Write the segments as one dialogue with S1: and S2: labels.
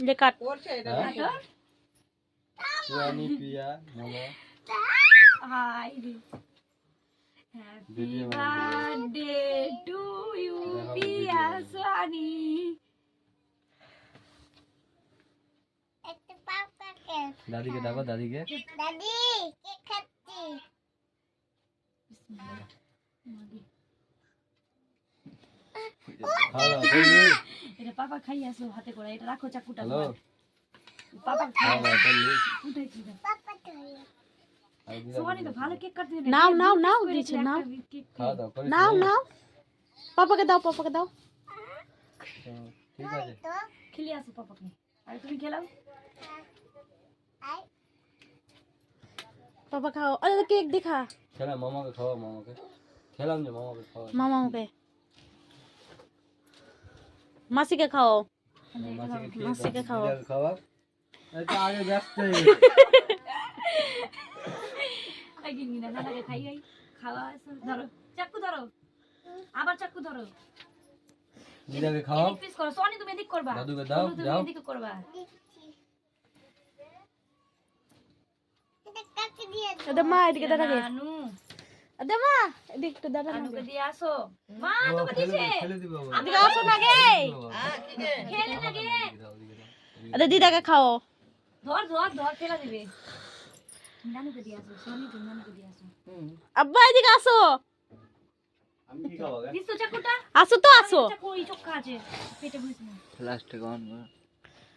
S1: ये काट
S2: Suhani Piya Momo
S1: hi happy birthday to you Piya Suhani
S2: दादी के दावा दादी के
S3: दादी केक खाती
S2: हेलो बोलिए
S1: এটা পাপা খাই আসো হাতে করে এটা রাখো চাকুটা
S2: हेलो
S1: পাপা খাও
S2: बोलिए
S1: উঠেছি
S3: पापा खाओ
S1: সোহানি তো ভালো কেক কাটতে দেয়
S4: নাও নাও নাও দিছে নাও
S2: খাওয়া দাও করে
S4: নাও নাও পাপাকে দাও
S2: ঠিক আছে
S3: तो
S1: খেলে আসো পাপাকে আর তুমি খেলাও
S3: आई
S4: पापा खाओ अरे केक दिखा
S2: खेला मामा के खाओ मामा के खेलाम जे मामा के खाओ
S4: मामा के मासी के खाओ
S2: मासी के
S4: खाओ।
S2: खावा ए तो आगे व्यस्त है
S1: আই গিনি না নানাকে খাই খাই খাওয়া আসো ধরো চাকু ধরো আবার চাকু ধরো
S2: दीदा के खाओ
S1: এদিক পিস করো সোহানি তুমি এদিক করবা
S2: দাদু কে দাও,
S1: তুমি
S2: যাও।
S1: এদিকে করবা
S3: এটা কাকে দিয়ে
S4: अरे माँ এদিকে দাঁড়া দে
S1: নানু
S4: अरे माँ এদিকে তো দাঁড়া
S1: নানুকে দিয়ে আসো মা
S2: ओ,
S1: তোকে
S2: खेले
S1: দিছে
S2: खेले दी बाबा
S4: এদিকে আসো না গে
S1: খেলে না গে
S4: अरे दीदा के खाओ
S1: ধর ধর ধর ফেলা দিবে নানুকে দিয়ে আসো সোহানি তুমি নানুকে দিয়ে আসো
S4: अब्बा এদিকে আসো
S2: हम की खाओगे
S1: দিছো চাকুটা
S4: আসো তো আসো
S1: চাকু এই চোখা আছে পেটে বুঝছ না
S2: प्लास्टिक ऑन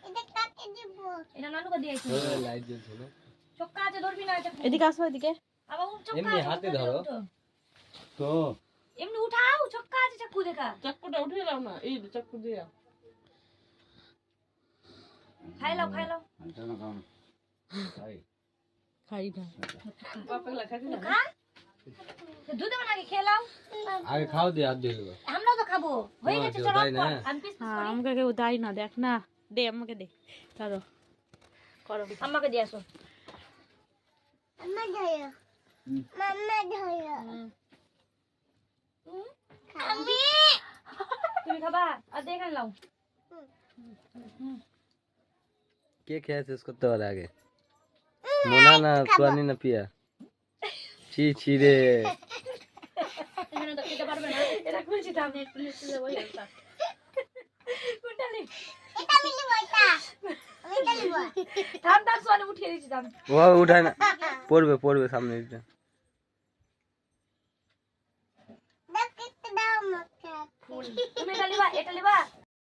S3: এটা কাকে দিব
S1: এটা নানুকে দিয়ে আইছো
S2: लाइट जल चलो
S1: চোখা আছে ধরবি না চাকু
S4: এদিকে আসো এদিকে
S1: আবার চোখা
S2: এমনি
S1: আছে,
S2: হাতে
S1: চোখা
S2: ধরো।
S1: উঠো।
S2: तो
S1: এমনি উঠাও চোখা আছে চাকু দেখা
S5: চাকুটা উঠিয়ে দাও না এই চাকু দিয়া
S1: খাই লাও
S2: अंतर काम भाई
S4: খাই না
S5: বাপে লাগাই না
S1: খা দুধ বানাকে খেলাও
S2: आगे खाओ दे हाथ दे लो
S1: আমরাও তো খাবো হয়ে
S2: ও,
S1: গেছে
S2: কেউ
S1: চলো
S2: দেয় না?
S1: আমি পিস পিস
S4: হ্যাঁ
S1: করি
S4: আমাকে কেউ দাই না দেখ না দে আমাকে দে ধরো করো
S1: আমাকে দিয়ে আসো
S3: মাম্মা ধরো মাম্মা ধরো আমি
S1: তুমি খাবা আর দেখান লাও
S2: के कैसे इसको तो आगे मोना ना सुहानी ना पिया ची ची रे
S1: এখানে তো খেতে পারবে না এটা খুলছি তো আমি একটু লিখতে দেবো এটা কোনটা নে
S3: এটা মিলি বইটা আমি এটা নিব
S1: থাম থাম সোয়ালে উঠিয়ে দিয়েছি থাম
S2: वो उठाए ना पड़बे सामने इधर
S3: দাও কেকটা দাও আমাকে
S1: তুমি এটা লিবা